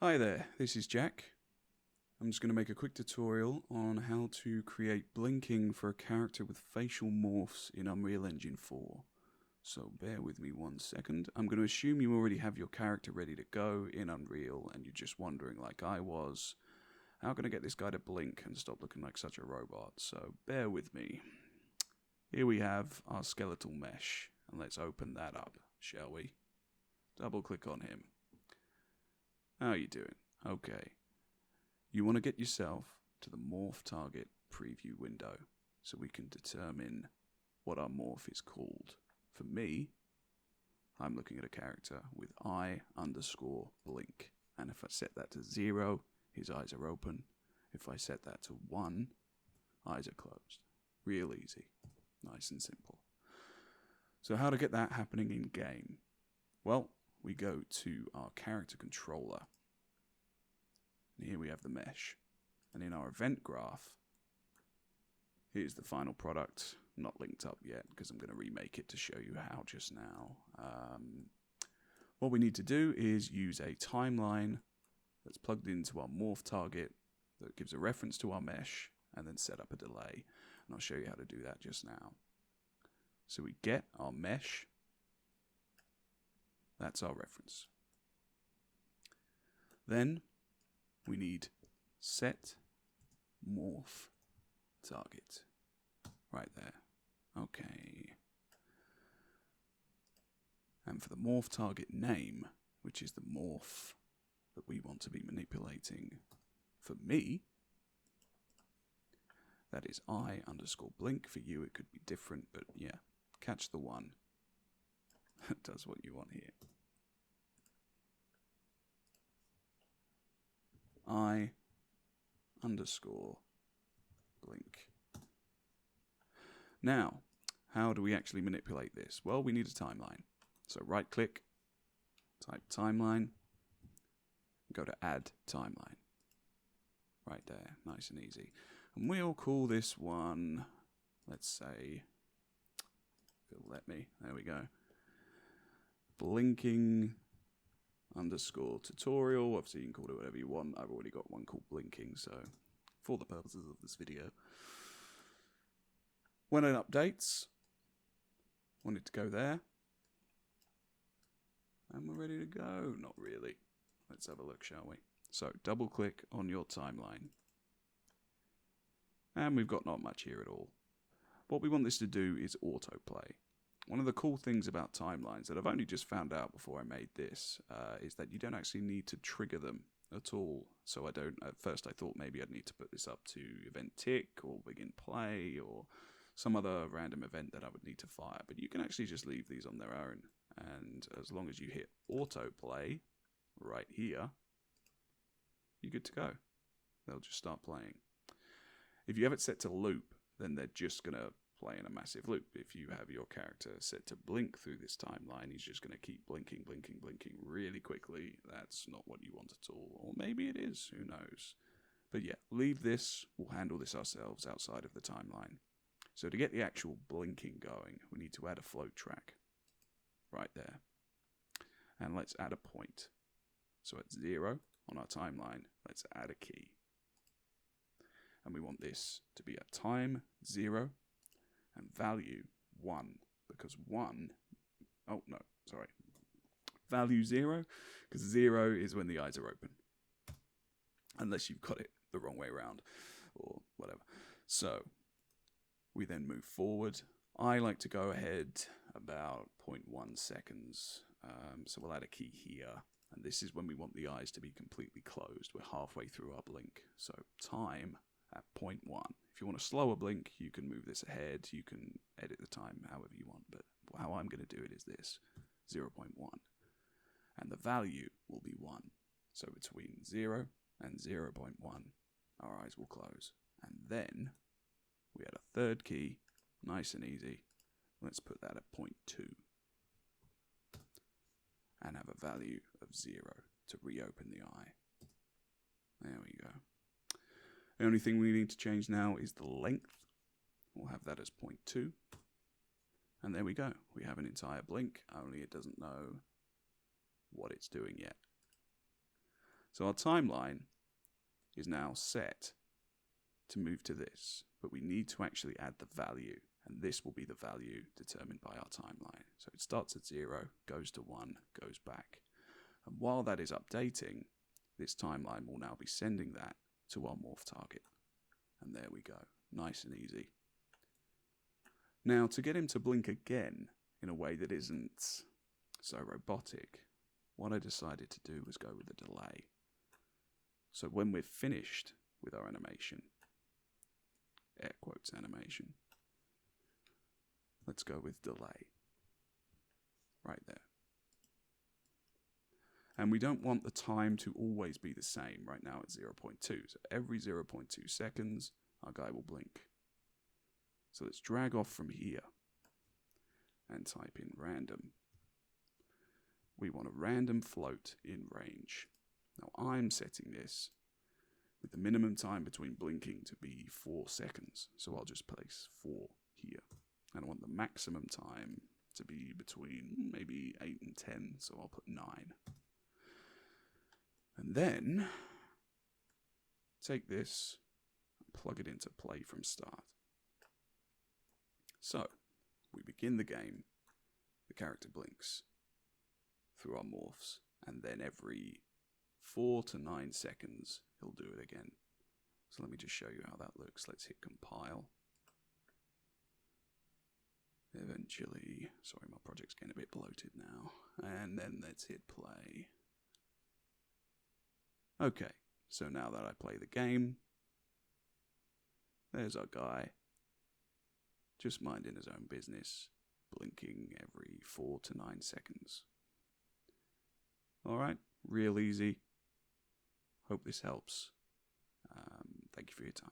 Hi there, this is Jack. I'm just going to make a quick tutorial on how to create blinking for a character with facial morphs in Unreal Engine 4. So bear with me 1 second. I'm going to assume you already have your character ready to go in Unreal and you're just wondering, like I was, how can I get this guy to blink and stop looking like such a robot? So bear with me. Here we have our skeletal mesh, and let's open that up, shall we? Double click on him. How are you doing? Okay. You want to get yourself to the Morph Target preview window so we can determine what our morph is called. For me, I'm looking at a character with eye_blink. And if I set that to 0, his eyes are open. If I set that to 1, eyes are closed. Real easy. Nice and simple. So how to get that happening in game? Well, we go to our character controller. And here we have the mesh. And in our event graph, here's the final product. Not linked up yet because I'm going to remake it to show you how just now. What we need to do is use a timeline that's plugged into our morph target that gives a reference to our mesh and then set up a delay. And I'll show you how to do that just now. So we get our mesh. That's our reference. Then we need set morph target. Right there. Okay. And for the morph target name, which is the morph that we want to be manipulating, for me, that is eye_blink. For you, it could be different, but yeah, catch the one. It does what you want here. eye_blink. Now, how do we actually manipulate this? Well, we need a timeline. So right click, type timeline, go to add timeline. Right there, nice and easy. And we'll call this one, let's say, if it'll let me, there we go. Blinking_tutorial. Obviously you can call it whatever you want. I've already got one called blinking, so for the purposes of this video. When it updates, want it to go there. And we're ready to go. Not really. Let's have a look, shall we? So double click on your timeline. And we've got not much here at all. What we want this to do is autoplay. One of the cool things about timelines that I've only just found out before I made this is that you don't actually need to trigger them at all. So at first I thought maybe I'd need to put this up to event tick or begin play or some other random event that I would need to fire. But you can actually just leave these on their own. And as long as you hit autoplay right here, you're good to go. They'll just start playing. If you have it set to loop, then they're just going to play in a massive loop. If you have your character set to blink through this timeline, he's just going to keep blinking, blinking, blinking really quickly. That's not what you want at all. Or maybe it is, who knows. But yeah, leave this. We'll handle this ourselves outside of the timeline. So to get the actual blinking going, we need to add a float track. Right there. And let's add a point. So at 0 on our timeline, let's add a key. And we want this to be at time 0 and value 1, because 1, oh no, sorry, value 0, because 0 is when the eyes are open, unless you've got it the wrong way around, or whatever. So, we then move forward. I like to go ahead about 0.1 seconds, so we'll add a key here, and this is when we want the eyes to be completely closed. We're halfway through our blink, so time at 0.1. If you want a slower blink, you can move this ahead. You can edit the time however you want, but how I'm going to do it is this, 0.1. And the value will be 1. So between 0 and 0.1, our eyes will close. And then we add a third key, nice and easy. Let's put that at 0.2. And have a value of 0 to reopen the eye. There we go. The only thing we need to change now is the length. We'll have that as 0.2. And there we go. We have an entire blink, only it doesn't know what it's doing yet. So our timeline is now set to move to this, but we need to actually add the value, and this will be the value determined by our timeline. So it starts at 0, goes to 1, goes back. And while that is updating, this timeline will now be sending that to our morph target. And there we go. Nice and easy. Now, to get him to blink again in a way that isn't so robotic, what I decided to do was go with a delay. So when we're finished with our animation, air quotes animation, let's go with delay. Right there. And we don't want the time to always be the same. Right now it's 0.2. So every 0.2 seconds, our guy will blink. So let's drag off from here and type in random. We want a random float in range. Now I'm setting this with the minimum time between blinking to be 4 seconds. So I'll just place 4 here. And I want the maximum time to be between maybe 8 and 10. So I'll put 9. And then take this and plug it into play from start. So we begin the game, the character blinks through our morphs, and then every 4 to 9 seconds he'll do it again. So let me just show you how that looks. Let's hit compile. Eventually, sorry, my project's getting a bit bloated now. And then let's hit play. Okay, so now that I play the game, there's our guy, just minding his own business, blinking every 4 to 9 seconds. Alright, real easy. Hope this helps. Thank you for your time.